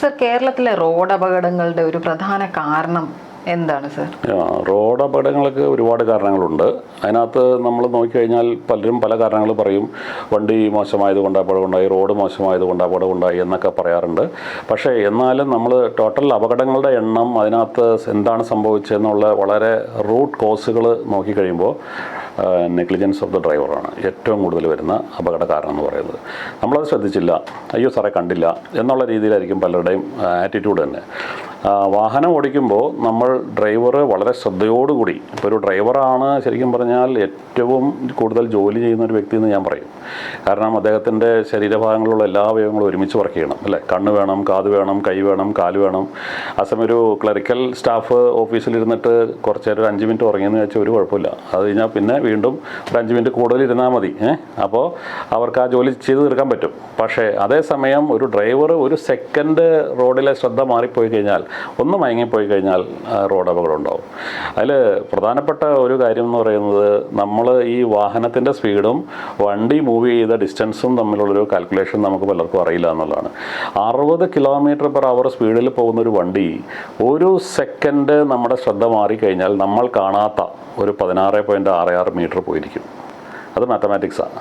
Sir, കേരളത്തിലെ road അപകടങ്ങളുടെ ഒരു പ്രധാന കാരണം എന്താണ് സർ? റോഡ് അപകടങ്ങൾക്ക് ഒരുപാട് കാരണങ്ങളുണ്ട്. അതിനകത്ത് നമ്മൾ നോക്കിക്കഴിഞ്ഞാൽ പലരും പല കാരണങ്ങൾ പറയും. വണ്ടി മോശമായതുകൊണ്ട് അപകടമുണ്ടായി, റോഡ് മോശമായതുകൊണ്ട് അപകടമുണ്ടായി എന്നൊക്കെ പറയാറുണ്ട്. പക്ഷേ എന്നാലും നമ്മൾ ടോട്ടൽ അപകടങ്ങളുടെ എണ്ണം, അതിനകത്ത് എന്താണ് സംഭവിച്ചതെന്നുള്ള വളരെ റൂട്ട് കോസുകൾ നോക്കിക്കഴിയുമ്പോൾ നെഗ്ലിജൻസ് ഓഫ് ദ ഡ്രൈവറാണ് ഏറ്റവും കൂടുതൽ വരുന്ന അപകട കാരണം എന്ന് പറയുന്നത്. നമ്മളത് ശ്രദ്ധിച്ചില്ല, അയ്യോ സാറേ കണ്ടില്ല എന്നുള്ള രീതിയിലായിരിക്കും പലരുടെയും ആറ്റിറ്റ്യൂഡ് തന്നെ. വാഹനം ഓടിക്കുമ്പോൾ നമ്മൾ ഡ്രൈവർ വളരെ ശ്രദ്ധയോടുകൂടി, ഇപ്പോൾ ഒരു ഡ്രൈവറാണ് ശരിക്കും പറഞ്ഞാൽ ഏറ്റവും കൂടുതൽ ജോലി ചെയ്യുന്ന ഒരു വ്യക്തി എന്ന് ഞാൻ പറയും. കാരണം അദ്ദേഹത്തിൻ്റെ ശരീരഭാഗങ്ങളിലുള്ള എല്ലാ അവയവങ്ങളും ഒരുമിച്ച് വർക്ക് ചെയ്യണം, അല്ലേ? കണ്ണ് വേണം, കാത് വേണം, കൈ വേണം, കാല് വേണം. ആ സമയം ഒരു ക്ലറിക്കൽ സ്റ്റാഫ് ഓഫീസിലിരുന്നിട്ട് കുറച്ച് നേരം ഒരു 5 മിനിറ്റ് ഉറങ്ങിയെന്ന് വെച്ചാൽ ഒരു കുഴപ്പമില്ല. അത് കഴിഞ്ഞാൽ പിന്നെ വീണ്ടും ഒരു 5 മിനിറ്റ് കൂടുതൽ ഇരുന്നാൽ മതി. അപ്പോൾ അവർക്ക് ആ ജോലി ചെയ്ത് തീർക്കാൻ പറ്റും. പക്ഷേ അതേസമയം ഒരു ഡ്രൈവർ ഒരു സെക്കൻഡ് റോഡിലെ ശ്രദ്ധ മാറിപ്പോയി കഴിഞ്ഞാൽ, ഒന്ന് മയങ്ങിപ്പോയി കഴിഞ്ഞാൽ റോഡ് അപകടം ഉണ്ടാവും. അതിൽ പ്രധാനപ്പെട്ട ഒരു കാര്യം എന്ന് പറയുന്നത്, നമ്മൾ ഈ വാഹനത്തിൻ്റെ സ്പീഡും വണ്ടി മൂവ് ചെയ്ത ഡിസ്റ്റൻസും തമ്മിലുള്ളൊരു കാൽക്കുലേഷൻ നമുക്ക് പലർക്കും അറിയില്ല എന്നുള്ളതാണ്. 60 km/h സ്പീഡിൽ പോകുന്ന ഒരു വണ്ടി ഒരു സെക്കൻഡ് നമ്മുടെ ശ്രദ്ധ മാറിക്കഴിഞ്ഞാൽ നമ്മൾ കാണാത്ത ഒരു 16.66 മീറ്റർ പോയിരിക്കും. അത് മാത്തമാറ്റിക്സാണ്.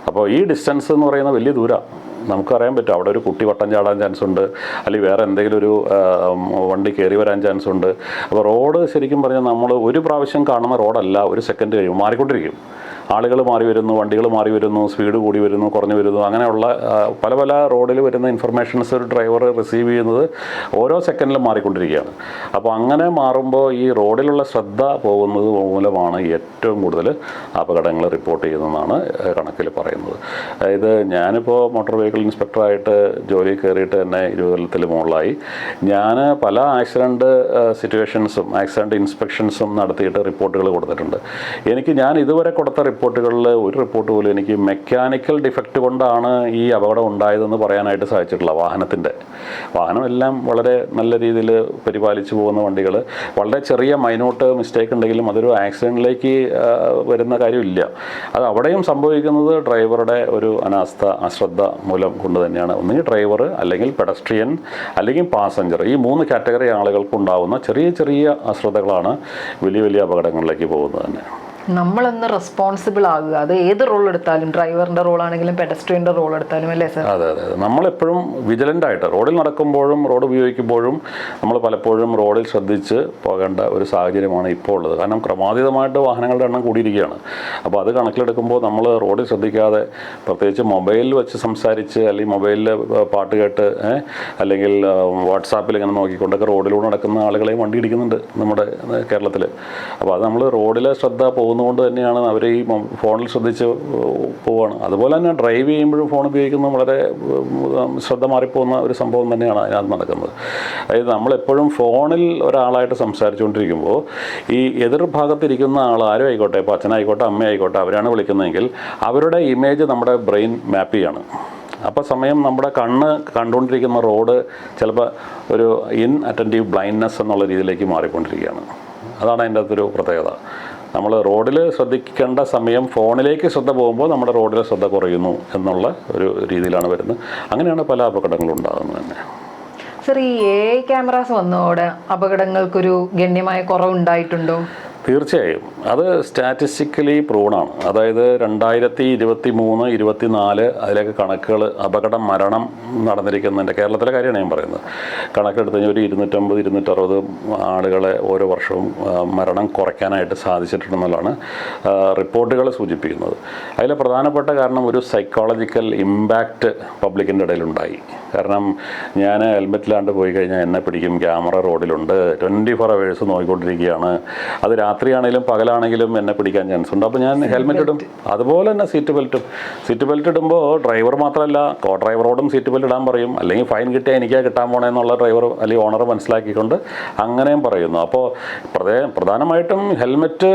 അപ്പോൾ ഈ ഡിസ്റ്റൻസ് എന്ന് പറയുന്നത് വലിയ ദൂരമാണ്. നമുക്കറിയാൻ പറ്റും അവിടെ ഒരു കുട്ടി വട്ടം ചാടാൻ ചാൻസ് ഉണ്ട്, അല്ലെങ്കിൽ വേറെ എന്തെങ്കിലും ഒരു വണ്ടി കയറി വരാൻ ചാൻസ് ഉണ്ട്. അപ്പോൾ റോഡ് ശരിക്കും പറഞ്ഞാൽ നമ്മൾ ഒരു പ്രാവശ്യം കാണുന്ന റോഡല്ല, ഒരു സെക്കൻഡ് കഴിയുമ്പോൾ മാറിക്കൊണ്ടിരിക്കും. ആളുകൾ മാറി വരുന്നു, വണ്ടികൾ മാറി വരുന്നു, സ്പീഡ് കൂടി വരുന്നു, കുറഞ്ഞു വരുന്നു. അങ്ങനെയുള്ള പല പല റോഡിൽ വരുന്ന ഇൻഫർമേഷൻസ് ഒരു ഡ്രൈവർ റിസീവ് ചെയ്യുന്നത് ഓരോ സെക്കൻഡിലും മാറിക്കൊണ്ടിരിക്കുകയാണ്. അപ്പോൾ അങ്ങനെ മാറുമ്പോൾ ഈ റോഡിലുള്ള ശ്രദ്ധ പോകുന്നത് മൂലമാണ് ഏറ്റവും കൂടുതൽ അപകടങ്ങൾ റിപ്പോർട്ട് ചെയ്യുന്നതെന്നാണ് കണക്കിൽ പറയുന്നത്. അതായത് ഞാനിപ്പോൾ മോട്ടോർ വെഹിക്കിൾ ഇൻസ്പെക്ടറായിട്ട് ജോലി കയറിയിട്ട് തന്നെ 20 കൊല്ലത്തിൽ മുകളിലായി. ഞാൻ പല ആക്സിഡൻറ്റ് സിറ്റുവേഷൻസും ആക്സിഡൻറ്റ് ഇൻസ്പെക്ഷൻസും നടത്തിയിട്ട് റിപ്പോർട്ടുകൾ കൊടുത്തിട്ടുണ്ട്. ഞാൻ ഇതുവരെ കൊടുത്ത റിപ്പോർട്ടുകളിൽ ഒരു റിപ്പോർട്ട് പോലും എനിക്ക് മെക്കാനിക്കൽ ഡിഫക്റ്റ് കൊണ്ടാണ് ഈ അപകടം ഉണ്ടായതെന്ന് പറയാനായിട്ട് സാധിച്ചിട്ടില്ല. വാഹനം എല്ലാം വളരെ നല്ല രീതിയിൽ പരിപാലിച്ചു പോകുന്ന വണ്ടികൾ, വളരെ ചെറിയ മൈന്യൂട്ട് മിസ്റ്റേക്ക് ഉണ്ടെങ്കിലും അതൊരു ആക്സിഡൻറ്റിലേക്ക് വരുന്ന കാര്യമില്ല. അത് അവിടെയും സംഭവിക്കുന്നത് ഡ്രൈവറുടെ ഒരു അശ്രദ്ധ മൂലം കൊണ്ട് തന്നെയാണ്. ഒന്നുകിൽ ഡ്രൈവർ, അല്ലെങ്കിൽ പെഡസ്ട്രിയൻ, അല്ലെങ്കിൽ പാസഞ്ചർ. ഈ 3 കാറ്റഗറി ആളുകൾക്കുണ്ടാവുന്ന ചെറിയ ചെറിയ അശ്രദ്ധകളാണ് വലിയ വലിയ അപകടങ്ങളിലേക്ക് പോകുന്നത് തന്നെ. നമ്മളൊന്ന് റെസ്പോൺസിബിൾ ആകുക, അത് ഏത് റോൾ എടുത്താലും, ഡ്രൈവറിൻ്റെ റോളാണെങ്കിലും പെഡസ്ട്രിയൻ്റെ റോൾ എടുത്താലും, അല്ലേ സർ? അതെ. നമ്മളെപ്പോഴും വിജിലൻ്റ് ആയിട്ട് റോഡിൽ നടക്കുമ്പോഴും റോഡ് ഉപയോഗിക്കുമ്പോഴും നമ്മൾ പലപ്പോഴും റോഡിൽ ശ്രദ്ധിച്ച് പോകേണ്ട ഒരു സാഹചര്യമാണ് ഇപ്പോൾ ഉള്ളത്. കാരണം ക്രമാതീതമായിട്ട് വാഹനങ്ങളുടെ എണ്ണം കൂടിയിരിക്കുകയാണ്. അപ്പോൾ അത് കണക്കിലെടുക്കുമ്പോൾ നമ്മൾ റോഡിൽ ശ്രദ്ധിക്കാതെ, പ്രത്യേകിച്ച് മൊബൈലിൽ വെച്ച് സംസാരിച്ച്, അല്ലെങ്കിൽ മൊബൈലിൽ പാട്ട് കേട്ട്, അല്ലെങ്കിൽ വാട്സാപ്പിൽ ഇങ്ങനെ നോക്കിക്കൊണ്ടൊക്കെ റോഡിലൂടെ നടക്കുന്ന ആളുകളെയും വണ്ടി ഇടിക്കുന്നുണ്ട് നമ്മുടെ കേരളത്തിൽ. അപ്പോൾ അത് നമ്മൾ റോഡിലെ ശ്രദ്ധ പോകുന്നതുകൊണ്ട് തന്നെയാണ് അവർ ഈ ഫോണിൽ ശ്രദ്ധിച്ച് പോവുകയാണ്. അതുപോലെ തന്നെ ഡ്രൈവ് ചെയ്യുമ്പോഴും ഫോൺ ഉപയോഗിക്കുന്നത് വളരെ ശ്രദ്ധ മാറിപ്പോകുന്ന ഒരു സംഭവം തന്നെയാണ് അതിനകത്ത് നടക്കുന്നത്. അതായത് നമ്മളെപ്പോഴും ഫോണിൽ ഒരാളായിട്ട് സംസാരിച്ചുകൊണ്ടിരിക്കുമ്പോൾ ഈ എതിർഭാഗത്തിരിക്കുന്ന ആൾ ആരും ആയിക്കോട്ടെ, ഇപ്പോൾ അച്ഛനായിക്കോട്ടെ, അമ്മയായിക്കോട്ടെ, അവരാണ് വിളിക്കുന്നതെങ്കിൽ അവരുടെ ഇമേജ് നമ്മുടെ ബ്രെയിൻ മാപ്പ് ചെയ്യാണ്. അപ്പോൾ നമ്മുടെ കണ്ടുകൊണ്ടിരിക്കുന്ന റോഡ് ചിലപ്പോൾ ഒരു ഇൻഅറ്റൻറ്റീവ് ബ്ലൈൻഡ്നെസ് എന്നുള്ള രീതിയിലേക്ക് മാറിക്കൊണ്ടിരിക്കുകയാണ്. അതാണ് അതിൻ്റെ അകത്തൊരു പ്രത്യേകത. നമ്മൾ റോഡിൽ ശ്രദ്ധിക്കേണ്ട സമയം ഫോണിലേക്ക് ശ്രദ്ധ പോകുമ്പോൾ നമ്മുടെ റോഡിലെ ശ്രദ്ധ കുറയുന്നു എന്നുള്ള ഒരു രീതിയിലാണ് വരുന്നത്. അങ്ങനെയാണ് പല അപകടങ്ങളും ഉണ്ടാകുന്നത് തന്നെ. സർ, ഈ AI ക്യാമറാസ് വന്നതോടെ അപകടങ്ങൾക്കൊരു ഗണ്യമായ കുറവുണ്ടായിട്ടുണ്ടോ? തീർച്ചയായും അത് സ്റ്റാറ്റിസ്റ്റിക്കലി പ്രൂവണാണ്. അതായത് 2023, 24 അതിലേക്ക് കണക്കുകൾ, മരണം നടന്നിരിക്കുന്നതിൻ്റെ കേരളത്തിലെ കാര്യമാണ് ഞാൻ പറയുന്നത്. കണക്കെടുത്ത് കഴിഞ്ഞാൽ ഒരു 250, 260 ആളുകളെ ഓരോ വർഷവും മരണം കുറയ്ക്കാനായിട്ട് സാധിച്ചിട്ടുണ്ടെന്നുള്ളതാണ് റിപ്പോർട്ടുകൾ സൂചിപ്പിക്കുന്നത്. അതിലെ പ്രധാനപ്പെട്ട കാരണം ഒരു സൈക്കോളജിക്കൽ ഇമ്പാക്റ്റ് പബ്ലിക്കിൻ്റെ ഇടയിലുണ്ടായി. കാരണം ഞാൻ ഹെൽമെറ്റിലാണ്ട് പോയി കഴിഞ്ഞാൽ എന്നെ പിടിക്കും, ക്യാമറ റോഡിലുണ്ട്, 24 hours നോക്കിക്കൊണ്ടിരിക്കുകയാണ്, അത് രാത്രിയാണെങ്കിലും പകലാണെങ്കിലും എന്നെ പിടിക്കാൻ ചാൻസ് ഉണ്ട്. അപ്പോൾ ഞാൻ ഹെൽമെറ്റ് ഇടും. അതുപോലെ തന്നെ സീറ്റ് ബെൽറ്റ് ഇടുമ്പോൾ ഡ്രൈവർ മാത്രമല്ല, കോ ഡ്രൈവറോടും സീറ്റ് ബെൽറ്റ് ഇടാൻ പറയും. അല്ലെങ്കിൽ ഫൈൻ കിട്ടിയാൽ എനിക്കാ കിട്ടാൻ പോണേന്നുള്ള ഡ്രൈവർ അല്ലെങ്കിൽ ഓണർ മനസ്സിലാക്കിക്കൊണ്ട് അങ്ങനെയും പറയുന്നു. അപ്പോൾ പ്രധാനമായിട്ടും ഹെൽമെറ്റ്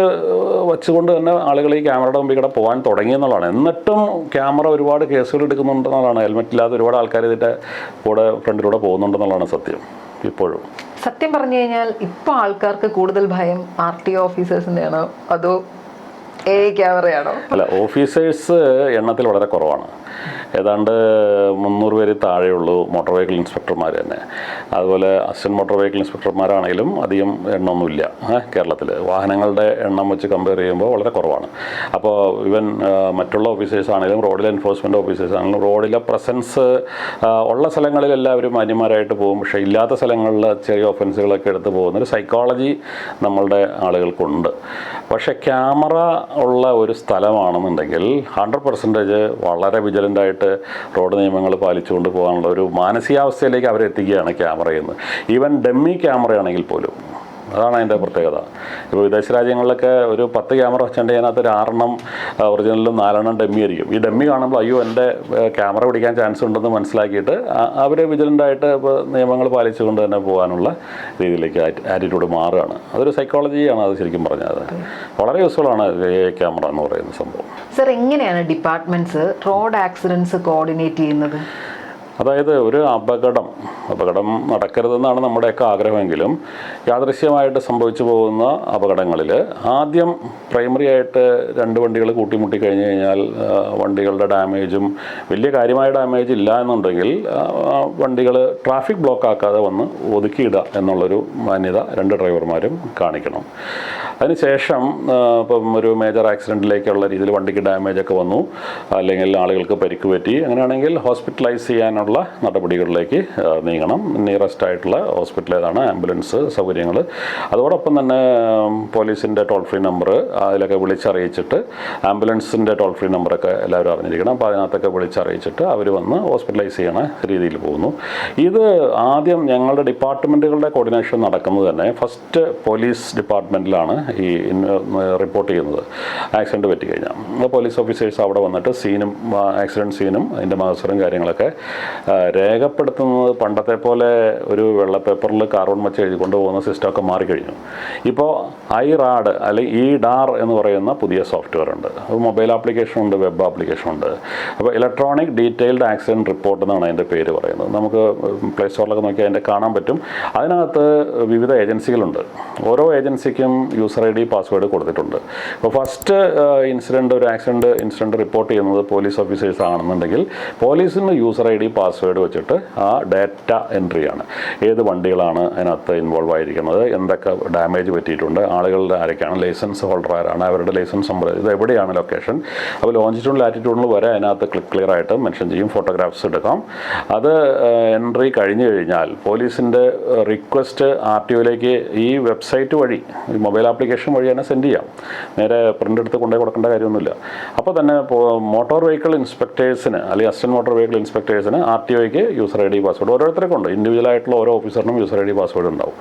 വെച്ചുകൊണ്ട് തന്നെ ആളുകൾ ഈ ക്യാമറയുടെ മുമ്പിൽ കൂടെ പോകാൻ തുടങ്ങിയെന്നുള്ളതാണ്. എന്നിട്ടും ക്യാമറ ഒരുപാട് കേസുകൾ എടുക്കുന്നുണ്ടെന്നുള്ളതാണ്. ഹെൽമെറ്റ് ഇല്ലാതെ ഒരുപാട് ആൾക്കാർ ഇതിൻ്റെ കൂടെ ഫ്രണ്ടിലൂടെ പോകുന്നുണ്ടെന്നുള്ളതാണ് സത്യം. ഇപ്പോഴും സത്യം പറഞ്ഞു കഴിഞ്ഞാൽ ഇപ്പോൾ ആൾക്കാർക്ക് കൂടുതൽ ഭയം RTO ഓഫീസേഴ്സിൻ്റെയാണോ അതോ ക്യാമറയാണോ? അല്ല, ഓഫീസേഴ്സ് എണ്ണത്തിൽ വളരെ കുറവാണ്. ഏതാണ്ട് 300 പേര് താഴെയുള്ളൂ മോട്ടോർ വെഹിക്കിൾ ഇൻസ്പെക്ടർമാർ തന്നെ. അതുപോലെ അസിസ്റ്റന്റ് മോട്ടോർ വെഹിക്കിൾ ഇൻസ്പെക്ടർമാരാണെങ്കിലും അധികം എണ്ണമൊന്നുമില്ല കേരളത്തിൽ. വാഹനങ്ങളുടെ എണ്ണം വെച്ച് കമ്പയർ ചെയ്യുമ്പോൾ വളരെ കുറവാണ്. അപ്പോൾ ഈവൻ മറ്റുള്ള ഓഫീസേഴ്സ് ആണെങ്കിലും റോഡിലെ എൻഫോഴ്സ്മെൻറ്റ് ഓഫീസേഴ്സ് ആണെങ്കിലും റോഡിലെ പ്രസൻസ് ഉള്ള സ്ഥലങ്ങളിൽ എല്ലാവരും മാന്യന്മാരായിട്ട് പോകും. പക്ഷേ ഇല്ലാത്ത സ്ഥലങ്ങളിൽ ചെറിയ ഒഫൻസുകളൊക്കെ എടുത്ത് പോകുന്നൊരു സൈക്കോളജി നമ്മളുടെ ആളുകൾക്കുണ്ട്. പക്ഷേ ക്യാമറ ഉള്ള ഒരു സ്ഥലമാണെന്നുണ്ടെങ്കിൽ 100% വളരെ വിജിലൻ്റായിട്ട് റോഡ് നിയമങ്ങൾ പാലിച്ചുകൊണ്ട് പോകാനുള്ള ഒരു മാനസികാവസ്ഥയിലേക്ക് അവരെത്തിക്കുകയാണ് ക്യാമറയിൽ നിന്ന്. ഈവൻ ഡമ്മി ക്യാമറയാണെങ്കിൽ പോലും. അതാണ് അതിൻ്റെ പ്രത്യേകത. ഇപ്പോൾ വിദേശ രാജ്യങ്ങളിലൊക്കെ ഒരു 10 ക്യാമറ വെച്ചിട്ടുണ്ടെങ്കിൽ അതിനകത്ത് ഒരു 6 ഒറിജിനലും 4 ഡമ്മി ആയിരിക്കും. ഈ ഡമ്മി കാണുമ്പോൾ അയ്യോ എൻ്റെ ക്യാമറ പിടിക്കാൻ ചാൻസ് ഉണ്ടെന്ന് മനസ്സിലാക്കിയിട്ട് അവർ വിജിലൻ്റായിട്ട് ഇപ്പോൾ നിയമങ്ങൾ പാലിച്ചുകൊണ്ട് തന്നെ പോകാനുള്ള രീതിയിലേക്ക് ആറ്റിറ്റ്യൂഡ് മാറുകയാണ്. അതൊരു സൈക്കോളജിയാണ് അത് ശരിക്കും പറഞ്ഞത്. വളരെ യൂസ്ഫുള്ളാണ് ക്യാമറ എന്ന് പറയുന്ന സംഭവം. സർ, എങ്ങനെയാണ് ഡിപ്പാർട്ട്മെൻറ്റ്സ് റോഡ് ആക്സിഡൻറ്റ്സ് കോർഡിനേറ്റ് ചെയ്യുന്നത്? അതായത് ഒരു അപകടം നടക്കരുതെന്നാണ് നമ്മുടെയൊക്കെ ആഗ്രഹമെങ്കിലും യാദൃശ്യമായിട്ട് സംഭവിച്ചു പോകുന്ന അപകടങ്ങളിൽ ആദ്യം പ്രൈമറി ആയിട്ട് 2 വണ്ടികൾ കൂട്ടിമുട്ടി കഴിഞ്ഞ് കഴിഞ്ഞാൽ വണ്ടികളുടെ ഡാമേജും വലിയ കാര്യമായ ഡാമേജ് ഇല്ല എന്നുണ്ടെങ്കിൽ വണ്ടികൾ ട്രാഫിക് ബ്ലോക്ക് ആക്കാതെ വന്ന് ഒതുക്കിയിടുക എന്നുള്ളൊരു മാന്യത 2 ഡ്രൈവർമാരും കാണിക്കണം. അതിനുശേഷം ഇപ്പം ഒരു മേജർ ആക്സിഡൻറ്റിലേക്കുള്ള രീതിയിൽ വണ്ടിക്ക് ഡാമേജൊക്കെ വന്നു, അല്ലെങ്കിൽ ആളുകൾക്ക് പരിക്ക് പറ്റി, അങ്ങനെയാണെങ്കിൽ ഹോസ്പിറ്റലൈസ് ചെയ്യാനുള്ള നടപടികളിലേക്ക് നീങ്ങണം. നിയറസ്റ്റ് ആയിട്ടുള്ള ഹോസ്പിറ്റൽ ഏതാണ്, ആംബുലൻസ് സൗകര്യങ്ങൾ, അതോടൊപ്പം തന്നെ പോലീസിൻ്റെ ടോൾ ഫ്രീ നമ്പർ അതിലൊക്കെ വിളിച്ചറിയിച്ചിട്ട്, ആംബുലൻസിൻ്റെ ടോൾ ഫ്രീ നമ്പറൊക്കെ എല്ലാവരും അറിഞ്ഞിരിക്കണം. അപ്പോൾ അതിനകത്തൊക്കെ വിളിച്ചറിയിച്ചിട്ട് അവർ വന്ന് ഹോസ്പിറ്റലൈസ് ചെയ്യണ രീതിയിൽ പോകുന്നു. ഇത് ആദ്യം ഞങ്ങളുടെ ഡിപ്പാർട്ട്മെൻറ്റുകളുടെ കോർഡിനേഷൻ നടക്കുന്നത് തന്നെ ഫസ്റ്റ് പോലീസ് ഡിപ്പാർട്ട്മെൻറ്റിലാണ് ഈ റിപ്പോർട്ട് ചെയ്യുന്നത്. ആക്സിഡൻറ്റ് പറ്റിക്കഴിഞ്ഞാൽ പോലീസ് ഓഫീസേഴ്സ് അവിടെ വന്നിട്ട് ആക്സിഡൻറ്റ് സീനും അതിൻ്റെ മഹസറും കാര്യങ്ങളൊക്കെ രേഖപ്പെടുത്തുന്നത് പണ്ടത്തെ പോലെ ഒരു വെള്ള പേപ്പറിൽ കാർബൺ വെച്ച് എഴുതിക്കൊണ്ട് പോകുന്ന സിസ്റ്റമൊക്കെ മാറിക്കഴിഞ്ഞു. ഇപ്പോൾ ഐറാഡ് അല്ലെങ്കിൽ IDAR എന്ന് പറയുന്ന പുതിയ സോഫ്റ്റ്വെയർ ഉണ്ട്. അത് മൊബൈൽ ആപ്ലിക്കേഷൻ ഉണ്ട്, വെബ് ആപ്ലിക്കേഷൻ ഉണ്ട്. അപ്പോൾ ഇലക്ട്രോണിക് ഡീറ്റെയിൽഡ് ആക്സിഡൻറ്റ് റിപ്പോർട്ട് എന്നാണ് അതിൻ്റെ പേര് പറയുന്നത്. നമുക്ക് പ്ലേ സ്റ്റോറിലൊക്കെ നോക്കിയാൽ അതിൻ്റെ കാണാൻ പറ്റും. അതിനകത്ത് വിവിധ ഏജൻസികളുണ്ട്. ഓരോ ഏജൻസിക്കും യൂസർ ID പാസ്വേഡ് കൊടുത്തിട്ടുണ്ട്. അപ്പോൾ ഫസ്റ്റ് ഒരു ആക്സിഡൻറ്റ് ഇൻസിഡൻറ്റ് റിപ്പോർട്ട് ചെയ്യുന്നത് പോലീസ് ഓഫീസേഴ്സ് ആണെന്നുണ്ടെങ്കിൽ പോലീസിന് യൂസർ ID പാസ്വേഡ് വെച്ചിട്ട് ആ ഡാറ്റ എൻട്രിയാണ്. ഏത് വണ്ടികളാണ് അതിനകത്ത് ഇൻവോൾവ് ആയിരിക്കുന്നത്, എന്തൊക്കെ ഡാമേജ് പറ്റിയിട്ടുണ്ട്, ആളുകളുടെ ആരൊക്കെയാണ്, ലൈസൻസ് ഹോൾഡർ ആരാണ്, അവരുടെ ലൈസൻസ് നമ്പർ, ഇത് എവിടെയാണ് ലൊക്കേഷൻ. അപ്പോൾ ലോഞ്ചിറ്റ്യൂഡിൽ ലാറ്റിറ്റ്യൂഡിൽ വരെ അതിനകത്ത് ക്ലിയർ ആയിട്ട് മെൻഷൻ ചെയ്യും. ഫോട്ടോഗ്രാഫ്സ് എടുക്കാം. അത് എൻട്രി കഴിഞ്ഞ് കഴിഞ്ഞാൽ പോലീസിൻ്റെ റിക്വസ്റ്റ് RTOയിലേക്ക് ഈ വെബ്സൈറ്റ് വഴി, ഈ മൊബൈൽ ആപ്ലിക്കേഷൻ വഴി തന്നെ സെൻഡ് ചെയ്യാം. നേരെ പ്രിൻ്റ് എടുത്ത് കൊണ്ടുപോയി കൊടുക്കേണ്ട കാര്യമൊന്നുമില്ല. അപ്പോൾ തന്നെ മോട്ടോർ വെഹിക്കിൾ ഇൻസ്പെക്ടേഴ്സിന് അല്ലെങ്കിൽ അസിസ്റ്റന്റ് മോട്ടോർ വെഹിക്കിൾ ഇൻസ്പെക്ടേഴ്സിന് RTOയ്ക്ക് യൂസർ ID പാസ്വേഡ് ഓരോരുത്തർക്കും ഉണ്ട്. ഇൻഡിവിജ്വലായിട്ടുള്ള ഓരോ ഓഫീസറിനും യൂസർ ID പാസ്വേഡ് ഉണ്ടാവും.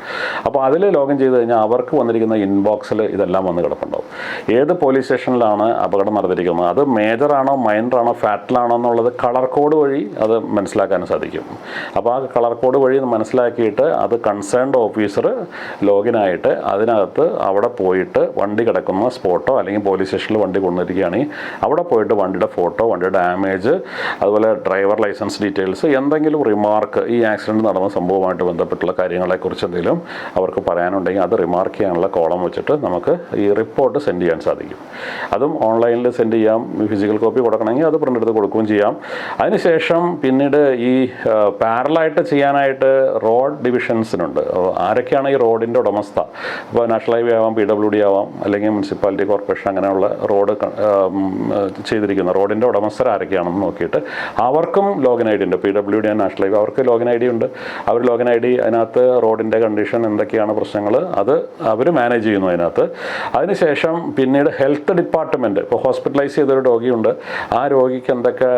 അപ്പോൾ അതിൽ ലോഗിൻ ചെയ്ത് കഴിഞ്ഞാൽ അവർക്ക് വന്നിരിക്കുന്ന ഇൻബോക്സിൽ ഇതെല്ലാം വന്ന് കിടപ്പുണ്ടാവും. ഏത് പോലീസ് സ്റ്റേഷനിലാണ് അപകടം നടന്നിരിക്കുന്നത്, അത് മേജറാണോ മൈനറാണോ ഫാറ്റലാണോ എന്നുള്ളത് കളർ കോഡ് വഴി അത് മനസ്സിലാക്കാൻ സാധിക്കും. അപ്പോൾ ആ കളർ കോഡ് വഴി മനസ്സിലാക്കിയിട്ട് അത് കൺസേൺഡ് ഓഫീസർ ലോഗിനായിട്ട് അതിനകത്ത് അവിടെ പോയിട്ട് വണ്ടി കിടക്കുന്ന സ്പോട്ടോ അല്ലെങ്കിൽ പോലീസ് സ്റ്റേഷനിൽ വണ്ടി കൊണ്ടുവരികയാണെങ്കിൽ അവിടെ പോയിട്ട് വണ്ടിയുടെ ഫോട്ടോ, വണ്ടിയുടെ ഡാമേജ്, അതുപോലെ ഡ്രൈവർ ലൈസൻസ് ഡീറ്റെയിൽസ്, എന്തെങ്കിലും റിമാർക്ക് ഈ ആക്സിഡൻറ്റ് നടന്ന സംഭവമായിട്ട് ബന്ധപ്പെട്ടുള്ള കാര്യങ്ങളെക്കുറിച്ച് എന്തെങ്കിലും അവർക്ക് പറയാനുണ്ടെങ്കിൽ അത് റിമാർക്ക് ചെയ്യാനുള്ള കോളം വെച്ചിട്ട് നമുക്ക് ഈ റിപ്പോർട്ട് സെൻഡ് ചെയ്യാൻ സാധിക്കും. അതും ഓൺലൈനിൽ സെൻഡ് ചെയ്യാം. ഫിസിക്കൽ കോപ്പി കൊടുക്കണമെങ്കിൽ അത് പ്രിൻ്റ് എടുത്ത് കൊടുക്കുകയും ചെയ്യാം. അതിനുശേഷം പിന്നീട് ഈ പാരലായിട്ട് ചെയ്യാനായിട്ട് റോഡ് ഡിവിഷൻസിനുണ്ട്. ആരൊക്കെയാണ് ഈ റോഡിൻ്റെ ഉടമസ്ഥ? അപ്പോൾ നാഷണൽ ഹൈവേ ആവാം, PWD ആവാം, അല്ലെങ്കിൽ മുനിസിപ്പാലിറ്റി കോർപ്പറേഷൻ, അങ്ങനെയുള്ള റോഡ് ചെയ്തിരിക്കുന്ന റോഡിൻ്റെ ഉടമസ്ഥർ ആരൊക്കെയാണെന്ന് നോക്കിയിട്ട് അവർക്കും ലോഗിൻ ID ഉണ്ട്. PWD ആൻഡ് നാഷണൽ ഹൈവേ അവർക്ക് ലോഗിൻ ID ഉണ്ട്. അവർ ലോഗിൻ ID അതിനകത്ത് റോഡിൻ്റെ കണ്ടീഷൻ എന്തൊക്കെയാണ് പ്രശ്നങ്ങൾ അത് അവർ മാനേജ് ചെയ്യുന്നു അതിനകത്ത്. അതിനുശേഷം പിന്നീട് ഹെൽത്ത് ഡിപ്പാർട്ട്മെൻറ്റ്, ഇപ്പോൾ ഹോസ്പിറ്റലൈസ് ചെയ്തൊരു രോഗിയുണ്ട്, ആ രോഗിക്ക് എന്തൊക്കെ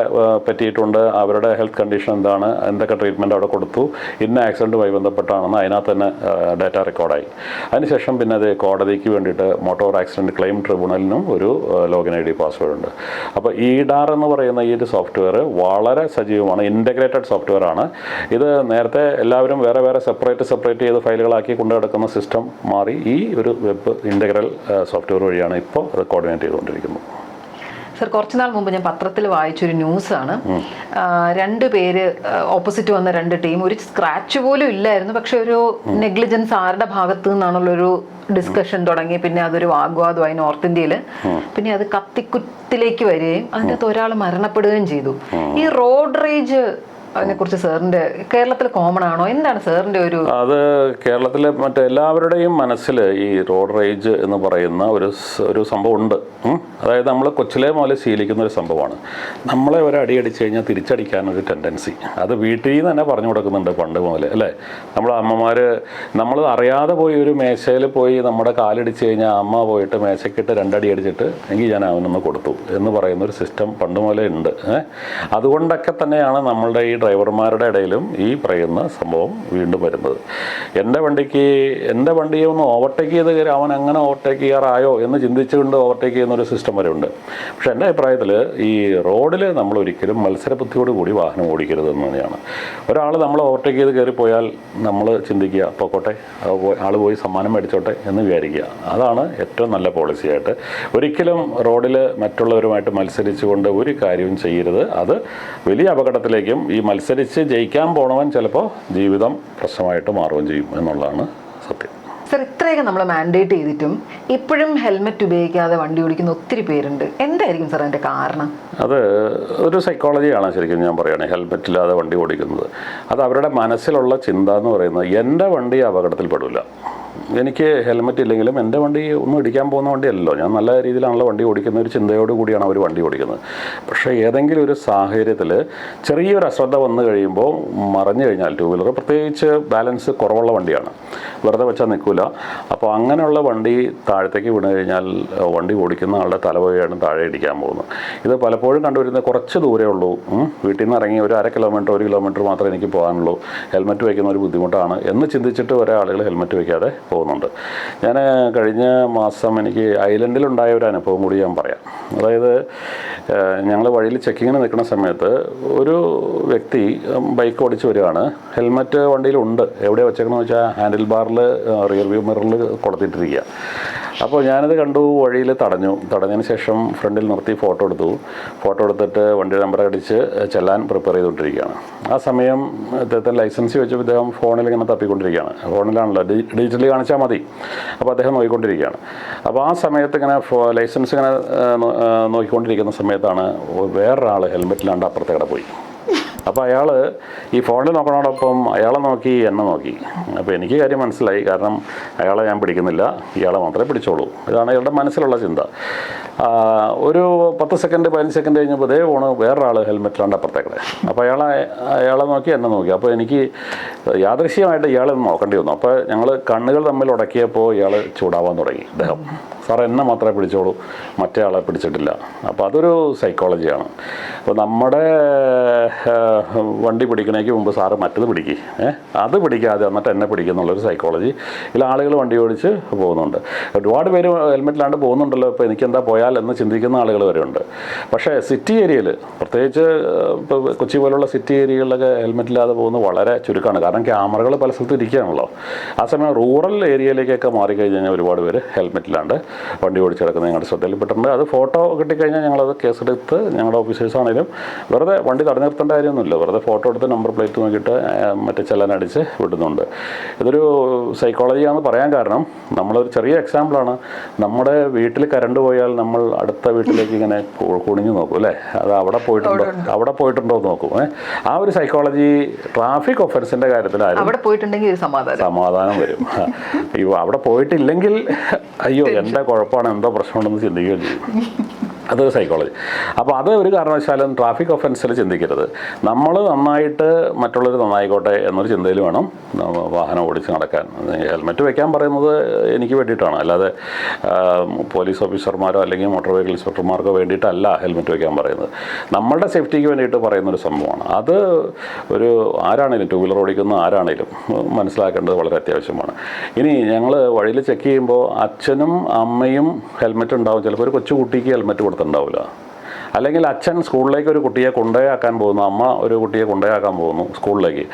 പറ്റിയിട്ടുണ്ട്, അവരുടെ ഹെൽത്ത് കണ്ടീഷൻ എന്താണ്, എന്തൊക്കെ ട്രീറ്റ്മെൻറ്റ് അവിടെ കൊടുത്തു, ഇന്ന ആക്സിഡൻറ്റുമായി ബന്ധപ്പെട്ടാണെന്ന് അതിനകത്ത് തന്നെ ഡാറ്റ റെക്കോർഡായി. അതിനുശേഷം പിന്നെ അത് കോടതിക്ക് വേണ്ടിയിട്ട് മോട്ടോർ ആക്സിഡൻറ്റ് ക്ലെയിം ട്രിബ്യൂണലിനും ഒരു ലോഗിൻ ID പാസ്വേഡ് ഉണ്ട്. അപ്പോൾ IDAR എന്ന് പറയുന്ന ഈ ഒരു സോഫ്റ്റ്വെയർ വളരെ സജീവമാണ്. ഇൻ്റഗ്രേറ്റഡ് സോഫ്റ്റ്വെയർ ആണ് ഇത്. നേരത്തെ എല്ലാവരും വേറെ വേറെ സെപ്പറേറ്റ് ചെയ്ത് ഫയലുകളാക്കി കൊണ്ടു നടക്കുന്ന സിസ്റ്റം മാറി ഈ ഒരു വെബ് ഇൻ്റഗ്രൽ സോഫ്റ്റ്വെയർ വഴിയാണ് ഇപ്പോൾ അത് കോർഡിനേറ്റ് ചെയ്തുകൊണ്ടിരിക്കുന്നത്. സർ കുറച്ചുനാൾ മുമ്പ് ഞാൻ പത്രത്തിൽ വായിച്ചൊരു ന്യൂസാണ്. 2 പേര് ഓപ്പോസിറ്റ് വന്ന 2 ടീം, ഒരു സ്ക്രാച്ച് പോലും ഇല്ലായിരുന്നു, പക്ഷെ ഒരു നെഗ്ലിജൻസ് ആരുടെ ഭാഗത്തു നിന്നാണുള്ളൊരു ഡിസ്കഷൻ തുടങ്ങി. പിന്നെ അതൊരു വാഗ്വാദമായി നോർത്ത് ഇന്ത്യയിൽ. പിന്നെ അത് കത്തിക്കുത്തിലേക്ക് വരികയും അതിൻ്റെ അകത്ത് ഒരാൾ മരണപ്പെടുകയും ചെയ്തു. ഈ റോഡ് റേജ് അതിനെക്കുറിച്ച് സാറിൻ്റെ കേരളത്തിൽ കോമൺ ആണോ? എന്താണ് സാറിൻ്റെ ഒരു... അത് കേരളത്തിലെ മറ്റെല്ലാവരുടെയും മനസ്സിൽ ഈ റോഡ് റേജ് എന്ന് പറയുന്ന ഒരു സംഭവം ഉണ്ട്. അതായത് നമ്മൾ കൊച്ചിലെ മുതൽ ശീലിക്കുന്ന ഒരു സംഭവമാണ്. നമ്മളെ ഒരു അടി അടിച്ചു കഴിഞ്ഞാൽ തിരിച്ചടിക്കാനൊരു ടെൻഡൻസി അത് വീട്ടിൽ നിന്ന് തന്നെ പറഞ്ഞു കൊടുക്കുന്നുണ്ട് പണ്ട് മുതൽ, അല്ലേ? നമ്മളെ അമ്മമാർ നമ്മൾ അറിയാതെ പോയി ഒരു മേശയിൽ പോയി നമ്മുടെ കാലിടിച്ച് കഴിഞ്ഞാൽ അമ്മ പോയിട്ട് മേശയ്ക്കിട്ട് 2 അടി അടിച്ചിട്ട് എങ്കിൽ ഞാൻ അവനൊന്ന് കൊടുത്തു എന്ന് പറയുന്നൊരു സിസ്റ്റം പണ്ട് മുതലേ ഉണ്ട്. അതുകൊണ്ടൊക്കെ തന്നെയാണ് നമ്മളുടെ ഈ ഡ്രൈവർമാരുടെ ഇടയിലും ഈ പറയുന്ന സംഭവം വീണ്ടും വരുന്നത്. എൻ്റെ വണ്ടിയെ ഒന്ന് ഓവർടേക്ക് ചെയ്ത് കയറി അവൻ അങ്ങനെ ഓവർടേക്ക് ചെയ്യാറായോ എന്ന് ചിന്തിച്ചുകൊണ്ട് ഓവർടേക്ക് ചെയ്യുന്നൊരു സിസ്റ്റം വരെ ഉണ്ട്. പക്ഷേ എൻ്റെ അഭിപ്രായത്തിൽ ഈ റോഡിൽ നമ്മൾ ഒരിക്കലും മത്സരബുദ്ധിയോട് കൂടി വാഹനം ഓടിക്കരുത് എന്ന് തന്നെയാണ്. ഒരാൾ നമ്മൾ ഓവർടേക്ക് ചെയ്ത് കയറിപ്പോയാൽ നമ്മൾ ചിന്തിക്കുക പോയിക്കോട്ടെ, ആൾ പോയി സമ്മാനം മേടിച്ചോട്ടെ എന്ന് വിചാരിക്കുക. അതാണ് ഏറ്റവും നല്ല പോളിസിയായിട്ട്. ഒരിക്കലും റോഡിൽ മറ്റുള്ളവരുമായിട്ട് മത്സരിച്ചുകൊണ്ട് ഒരു കാര്യവും ചെയ്യരുത്. അത് വലിയ അപകടത്തിലേക്കും ഈ മത്സരിച്ച് ജയിക്കാൻ പോണവൻ ചിലപ്പോൾ ജീവിതം പ്രശ്നമായിട്ട് മാറുകയും ചെയ്യും എന്നുള്ളതാണ് സത്യം. സർ, ഇത്രയൊക്കെ നമ്മൾ മാൻഡേറ്റ് ചെയ്തിട്ടും ഇപ്പോഴും ഹെൽമെറ്റ് ഉപയോഗിക്കാതെ വണ്ടി ഓടിക്കുന്ന ഒത്തിരി പേരുണ്ട്. എന്തായിരിക്കും സാർ അതിൻ്റെ കാരണം? അത് ഒരു സൈക്കോളജിയാണ് ശരിക്കും ഞാൻ പറയുകയാണെങ്കിൽ ഹെൽമെറ്റ് ഇല്ലാതെ വണ്ടി ഓടിക്കുന്നത്. അത് അവരുടെ മനസ്സിലുള്ള ചിന്ത എന്ന് പറയുന്നത് എൻ്റെ വണ്ടി അപകടത്തിൽപ്പെടില്ല, എനിക്ക് ഹെൽമെറ്റ് ഇല്ലെങ്കിലും എൻ്റെ വണ്ടി ഒന്നും ഇടിക്കാൻ പോകുന്ന വണ്ടിയല്ലല്ലോ, ഞാൻ നല്ല രീതിയിലാണല്ലോ വണ്ടി ഓടിക്കുന്ന ഒരു ചിന്തയോട് കൂടിയാണ് അവർ വണ്ടി ഓടിക്കുന്നത്. പക്ഷേ ഏതെങ്കിലും ഒരു സാഹചര്യത്തിൽ ചെറിയൊരു അശ്രദ്ധ വന്നു കഴിയുമ്പോൾ മറിഞ്ഞു കഴിഞ്ഞാൽ, 2 വീലർ പ്രത്യേകിച്ച് ബാലൻസ് കുറവുള്ള വണ്ടിയാണ്, വെറുതെ വെച്ചാൽ നിൽക്കില്ല. അപ്പോൾ അങ്ങനെയുള്ള വണ്ടി താഴത്തേക്ക് വീണ് കഴിഞ്ഞാൽ വണ്ടി ഓടിക്കുന്ന ആളുടെ തലവഴിയാണ് താഴെ ഇടിക്കാൻ പോകുന്നത്. ഇത് പലപ്പോഴും കണ്ടുവരുന്നത് കുറച്ച് ദൂരമേ ഉള്ളൂ, വീട്ടിൽ നിന്ന് ഇറങ്ങി ഒരു 1/2 കിലോമീറ്റർ 1 കിലോമീറ്റർ മാത്രമേ എനിക്ക് പോകാനുള്ളൂ, ഹെൽമെറ്റ് വയ്ക്കുന്ന ഒരു ബുദ്ധിമുട്ടാണ് എന്ന് ചിന്തിച്ചിട്ട് ഒരേ ആളുകൾ ഹെൽമെറ്റ് വയ്ക്കാതെ പോകുന്നുണ്ട്. ഞാൻ കഴിഞ്ഞ മാസം എനിക്ക് ഐലൻഡിലുണ്ടായ ഒരു അനുഭവം കൂടി ഞാൻ പറയാം. അതായത് ഞങ്ങൾ വഴിയിൽ ചെക്കിങ്ങിന് നിൽക്കുന്ന സമയത്ത് ഒരു വ്യക്തി ബൈക്ക് ഓടിച്ച് വരികയാണ്. ഹെൽമെറ്റ് വണ്ടിയിലുണ്ട്, എവിടെയാണ് വെച്ചേക്കണമെന്ന് വെച്ചാൽ ഹാൻഡിൽ ബാറിൽ റിയർ വ്യൂ മിററിൽ കൊടുത്തിട്ടിരിക്കുക. അപ്പോൾ ഞാനത് കണ്ടു, വഴിയിൽ തടഞ്ഞതിന് ശേഷം ഫ്രണ്ടിൽ നിർത്തി ഫോട്ടോ എടുത്തിട്ട് വണ്ടി നമ്പർ അടിച്ച് ചെല്ലാൻ പ്രിപ്പയർ ചെയ്തുകൊണ്ടിരിക്കുകയാണ്. ആ സമയം അദ്ദേഹത്തിന് ലൈസൻസ് വെച്ചപ്പോൾ ഇദ്ദേഹം ഫോണിൽ ഇങ്ങനെ തപ്പിക്കൊണ്ടിരിക്കുകയാണ്. ഫോണിലാണല്ലോ, ഡിജിറ്റലി കാണിച്ചാൽ മതി. അപ്പോൾ അദ്ദേഹം നോക്കിക്കൊണ്ടിരിക്കുകയാണ്. അപ്പോൾ ആ സമയത്ത് ഇങ്ങനെ ലൈസൻസ് ഇങ്ങനെ നോക്കിക്കൊണ്ടിരിക്കുന്ന സമയത്താണ് വേറൊരാൾ ഹെൽമെറ്റിലാണ്ട് അപ്പുറത്തേടെ പോയി. അപ്പോൾ അയാൾ ഈ ഫോണിൽ നോക്കണോടൊപ്പം അയാളെ നോക്കി എന്നെ നോക്കി. അപ്പോൾ എനിക്ക് കാര്യം മനസ്സിലായി, കാരണം അയാളെ ഞാൻ പിടിക്കുന്നില്ല, ഇയാളെ മാത്രമേ പിടിച്ചോളൂ. ഇതാണ് അയാളുടെ മനസ്സിലുള്ള ചിന്ത. ഒരു 10 സെക്കൻഡ് 15 സെക്കൻഡ് കഴിഞ്ഞപ്പോൾ ഇതേ ഫോണ് വേറൊരാൾ ഹെൽമെറ്റിലാണ്ട് അപ്പുറത്തേക്കടെ. അപ്പോൾ അയാളെ നോക്കി എന്നെ നോക്കി. അപ്പോൾ എനിക്ക് യാദൃശ്യമായിട്ട് ഇയാളെ നോക്കേണ്ടി വന്നു. അപ്പോൾ ഞങ്ങൾ കണ്ണുകൾ തമ്മിൽ ഉടക്കിയപ്പോൾ ഇയാൾ ചൂടാവാൻ തുടങ്ങി. അദ്ദേഹം സാർ എന്നെ മാത്രമേ പിടിച്ചോളൂ, മറ്റേ ആളെ പിടിച്ചിട്ടില്ല. അപ്പോൾ അതൊരു സൈക്കോളജിയാണ്. അപ്പോൾ നമ്മുടെ വണ്ടി പിടിക്കണേക്ക് മുമ്പ് സാറ് മറ്റത് പിടിക്കുക, അത് പിടിക്കാതെ എന്നിട്ട് എന്നെ പിടിക്കുന്നുള്ളൊരു സൈക്കോളജി ഇതിൽ ആളുകൾ വണ്ടി ഓടിച്ച് പോകുന്നുണ്ട്. ഒരുപാട് പേര് ഹെൽമെറ്റിലാണ്ട് പോകുന്നുണ്ടല്ലോ, ഇപ്പോൾ എനിക്കെന്താ പോയാൽ എന്ന് ചിന്തിക്കുന്ന ആളുകൾ വരെ ഉണ്ട്. പക്ഷേ സിറ്റി ഏരിയയിൽ, പ്രത്യേകിച്ച് ഇപ്പോൾ കൊച്ചി പോലുള്ള സിറ്റി ഏരിയകളിലൊക്കെ ഹെൽമെറ്റില്ലാതെ പോകുന്നത് വളരെ ചുരുക്കമാണ്. കാരണം ക്യാമറകൾ പല സ്ഥലത്തും ഇരിക്കുകയാണല്ലോ. ആ സമയം റൂറൽ ഏരിയയിലേക്കൊക്കെ മാറിക്കഴിഞ്ഞ് കഴിഞ്ഞാൽ ഒരുപാട് പേര് ഹെൽമെറ്റിലാണ്ട് വണ്ടി ഓടിച്ച് കിടക്കുന്നത് ഞങ്ങളുടെ ശ്രദ്ധയിൽപ്പെട്ടിട്ടുണ്ട്. അത് ഫോട്ടോ കിട്ടിക്കഴിഞ്ഞാൽ ഞങ്ങളത് കേസെടുത്ത് ഞങ്ങളുടെ ഓഫീസേഴ്സാണെങ്കിലും വെറുതെ വണ്ടി തടഞ്ഞു നിർത്തേണ്ട കാര്യമൊന്നുമില്ല, വെറുതെ ഫോട്ടോ എടുത്ത് നമ്പർ പ്ലേറ്റ് നോക്കിയിട്ട് മറ്റേ ചെല്ലാനടിച്ച് വിടുന്നുണ്ട്. ഇതൊരു സൈക്കോളജിയാണെന്ന് പറയാൻ കാരണം നമ്മളൊരു ചെറിയ എക്സാമ്പിളാണ്. നമ്മുടെ വീട്ടിൽ കറണ്ട് പോയാൽ നമ്മൾ അടുത്ത വീട്ടിലേക്ക് ഇങ്ങനെ കുണിഞ്ഞു നോക്കും, അല്ലേ? അത് അവിടെ പോയിട്ടുണ്ടോ എന്ന് നോക്കും. ആ ഒരു സൈക്കോളജി ട്രാഫിക് ഒഫൻസിൻ്റെ കാര്യത്തിലായാലും അവിടെ പോയിട്ടുണ്ടെങ്കിൽ സമാധാനം വരും. അവിടെ പോയിട്ടില്ലെങ്കിൽ അയ്യോ എൻ്റെ കുഴപ്പമാണ്, എന്തോ പ്രശ്നമുണ്ടെന്ന് ചിന്തിക്കുകയും ചെയ്യും. അത് സൈക്കോളജി. അപ്പോൾ അത് ഒരു കാരണവശാലും ട്രാഫിക് ഒഫൻസിൽ ചിന്തിക്കരുത്. നമ്മൾ നന്നായിട്ട് മറ്റുള്ളവർ നന്നായിക്കോട്ടെ എന്നൊരു ചിന്തയിൽ വേണം വാഹനം ഓടിച്ച് നടക്കാൻ. ഹെൽമെറ്റ് വയ്ക്കാൻ പറയുന്നത് എനിക്ക് വേണ്ടിയിട്ടാണ്, അല്ലാതെ പോലീസ് ഓഫീസർമാരോ അല്ലെങ്കിൽ മോട്ടോർ വെഹിക്കിൾ ഇൻസ്പെക്ടർമാർക്കോ വേണ്ടിയിട്ടല്ല ഹെൽമെറ്റ് വയ്ക്കാൻ പറയുന്നത്. നമ്മളുടെ സേഫ്റ്റിക്ക് വേണ്ടിയിട്ട് പറയുന്നൊരു സംഭവമാണ്. അത് ഒരു ആരാണേലും, 2 വീലർ ഓടിക്കുന്ന ആരാണേലും മനസ്സിലാക്കേണ്ടത് വളരെ അത്യാവശ്യമാണ്. ഇനി ഞങ്ങൾ വഴിയിൽ ചെക്ക് ചെയ്യുമ്പോൾ അച്ഛനും അമ്മയും ഹെൽമെറ്റ് ഉണ്ടാവും. ചിലപ്പോൾ ഒരു കൊച്ചുകുട്ടിക്ക് ഹെൽമെറ്റ് കൊടുത്തിട്ടുണ്ടാവില്ല. അല്ലെങ്കിൽ അച്ഛൻ സ്കൂളിലേക്ക് ഒരു കുട്ടിയെ കൊണ്ടുപോയാക്കാൻ പോകുന്നു, അമ്മ ഒരു കുട്ടിയെ കൊണ്ടുപോയാക്കാൻ പോകുന്നു സ്കൂളിലേക്ക്.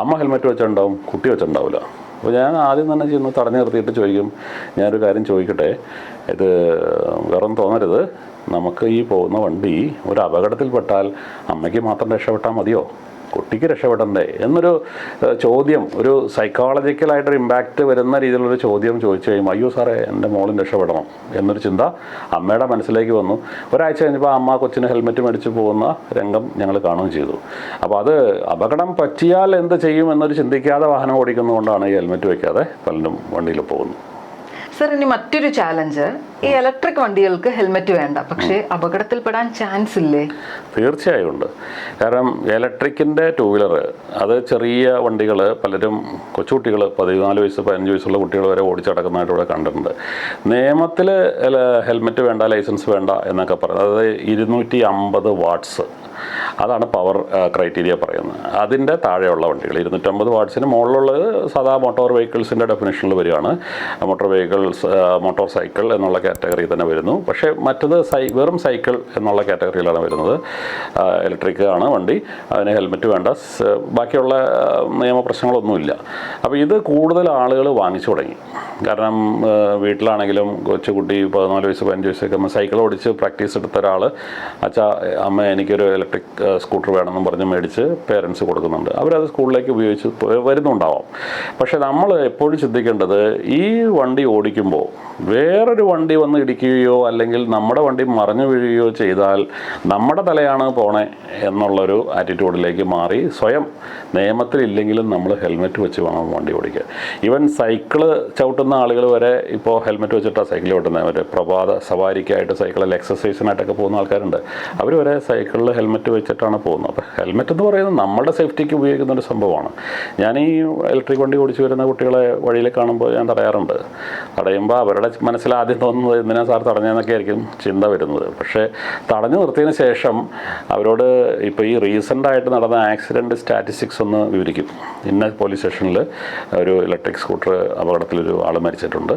അമ്മ ഹെൽമെറ്റ് വെച്ചിട്ടുണ്ടാവും, കുട്ടി വെച്ചിട്ടുണ്ടാവില്ല. അപ്പോൾ ഞാൻ ആദ്യം തന്നെ ചെന്ന് തടഞ്ഞു നിർത്തിയിട്ട് ചോദിക്കും, ഞാനൊരു കാര്യം ചോദിക്കട്ടെ, ഇത് വേറൊന്നും തോന്നരുത്, നമുക്ക് ഈ പോകുന്ന വണ്ടി ഒരു അപകടത്തിൽപ്പെട്ടാൽ അമ്മയ്ക്ക് മാത്രം രക്ഷപ്പെട്ടാൽ മതിയോ, കുട്ടിക്ക് രക്ഷപ്പെടണ്ടേ എന്നൊരു ചോദ്യം, ഒരു സൈക്കോളജിക്കലായിട്ടൊരു ഇമ്പാക്റ്റ് വരുന്ന രീതിയിലുള്ളൊരു ചോദ്യം ചോദിച്ചു കഴിയുമ്പോൾ അയ്യോ സാറേ എൻ്റെ മോളും രക്ഷപ്പെടണം എന്നൊരു ചിന്ത അമ്മയുടെ മനസ്സിലേക്ക് വന്നു. ഒരാഴ്ച കഴിഞ്ഞപ്പോൾ അമ്മ കൊച്ചിന് ഹെൽമെറ്റ് മേടിച്ച് പോകുന്ന രംഗം ഞങ്ങൾ കാണുകയും ചെയ്തു. അപ്പോൾ അത് അപകടം പറ്റിയാൽ എന്ത് ചെയ്യും എന്നൊരു ചിന്തിക്കാതെ വാഹനം ഓടിക്കുന്നതുകൊണ്ടാണ് ഈ ഹെൽമെറ്റ് വയ്ക്കാതെ പലരും വണ്ടിയിൽ പോകുന്നത്. സർ, ഇനി മറ്റൊരു ചാലഞ്ച്, ഈ ഇലക്ട്രിക് വണ്ടികൾക്ക് ഹെൽമെറ്റ് വേണ്ട, പക്ഷേ അപകടത്തിൽപ്പെടാൻ ചാൻസ് ഇല്ലേ? തീർച്ചയായും ഉണ്ട്. കാരണം ഇലക്ട്രിക്കിൻ്റെ ടൂ വീലർ അത് ചെറിയ വണ്ടികൾ പലരും കൊച്ചുകുട്ടികൾ 14 വയസ്സ് 15 വയസ്സുള്ള കുട്ടികൾ വരെ ഓടിച്ചടക്കുന്നതായിട്ട് ഇവിടെ കണ്ടിട്ടുണ്ട്. നിയമത്തിൽ ഹെൽമെറ്റ് വേണ്ട, ലൈസൻസ് വേണ്ട എന്നൊക്കെ പറയുന്നത്, അതായത് 250 വാട്ട്സ് അതാണ് പവർ ക്രൈറ്റീരിയ പറയുന്നത്. അതിൻ്റെ താഴെയുള്ള വണ്ടികൾ 250 വാട്ട്സിന് മുകളിലുള്ളത് സാധാ മോട്ടോർ വെഹിക്കിൾസിൻ്റെ ഡെഫിനേഷനിൽ വരികയാണ്. മോട്ടോർ വെഹിക്കിൾസ്, മോട്ടോർ സൈക്കിൾ എന്നുള്ള കാറ്റഗറി തന്നെ വരുന്നു. പക്ഷേ മറ്റത് വെറും സൈക്കിൾ എന്നുള്ള കാറ്റഗറിയിലാണ് വരുന്നത്. ഇലക്ട്രിക് ആണ് വണ്ടി, അതിന് ഹെൽമെറ്റ് വേണ്ട, ബാക്കിയുള്ള നിയമപ്രശ്നങ്ങളൊന്നുമില്ല. അപ്പോൾ ഇത് കൂടുതൽ ആളുകൾ വാങ്ങിച്ചു തുടങ്ങി. കാരണം വീട്ടിലാണെങ്കിലും കൊച്ചുകുട്ടി 14 വയസ്സ് 15 വയസ്സൊക്കെ സൈക്കിൾ ഓടിച്ച് പ്രാക്ടീസ് എടുത്ത ഒരാൾ അച്ഛാ അമ്മ എനിക്കൊരു ഇലക്ട്രിക് സ്കൂട്ടർ വേണമെന്നും പറഞ്ഞ് മേടിച്ച് പേരൻസ് കൊടുക്കുന്നുണ്ട്. അവരത് സ്കൂളിലേക്ക് ഉപയോഗിച്ച് വരുന്നുണ്ടാവാം. പക്ഷെ നമ്മൾ എപ്പോഴും ചിന്തിക്കേണ്ടത്, ഈ വണ്ടി ഓടിക്കുമ്പോൾ വേറൊരു വണ്ടി വന്ന് ഇടിക്കുകയോ അല്ലെങ്കിൽ നമ്മുടെ വണ്ടി മറിഞ്ഞു വീഴുകയോ ചെയ്താൽ നമ്മുടെ തലയാണ് പോണേ എന്നുള്ളൊരു ആറ്റിറ്റ്യൂഡിലേക്ക് മാറി സ്വയം നിയമത്തിലില്ലെങ്കിലും നമ്മൾ ഹെൽമെറ്റ് വെച്ച് വേണം വണ്ടി ഓടിക്കുക. ഈവൻ സൈക്കിള് ചവിട്ടുന്ന ആളുകൾ വരെ ഇപ്പോൾ ഹെൽമെറ്റ് വെച്ചിട്ടാണ് സൈക്കിൾ ചവിട്ടുന്നത്. അവർ പ്രഭാത സവാരിക്കായിട്ട് സൈക്കിളിൽ എക്സസൈസിനായിട്ടൊക്കെ പോകുന്ന ആൾക്കാരുണ്ട്. അവർ വരെ സൈക്കിളിൽ ഹെൽമെറ്റ് വെച്ചിട്ടാണ് പോകുന്നത്. അപ്പോൾ ഹെൽമെറ്റ് എന്ന് പറയുന്നത് നമ്മുടെ സേഫ്റ്റിക്ക് ഉപയോഗിക്കുന്ന ഒരു സംഭവമാണ്. ഞാൻ ഈ ഇലക്ട്രിക് വണ്ടി ഓടിച്ചു വരുന്ന കുട്ടികളെ വഴിയിൽ കാണുമ്പോൾ ഞാൻ തടയാറുണ്ട്. തടയുമ്പോൾ അവരുടെ മനസ്സിൽ ആദ്യം തോന്നുന്നത് എന്തിനാ സാർ തടഞ്ഞതെന്നൊക്കെ ആയിരിക്കും ചിന്ത വരുന്നത്. പക്ഷേ തടഞ്ഞു നിർത്തിയതിന് ശേഷം അവരോട് ഇപ്പോൾ ഈ റീസെൻ്റായിട്ട് നടന്ന ആക്സിഡൻറ്റ് സ്റ്റാറ്റിസ്റ്റിക്സ് ഒന്ന് വിവരിക്കും. ഇന്ന പോലീസ് സ്റ്റേഷനിൽ ഒരു ഇലക്ട്രിക് സ്കൂട്ടർ അപകടത്തിലൊരു ആൾ മരിച്ചിട്ടുണ്ട്.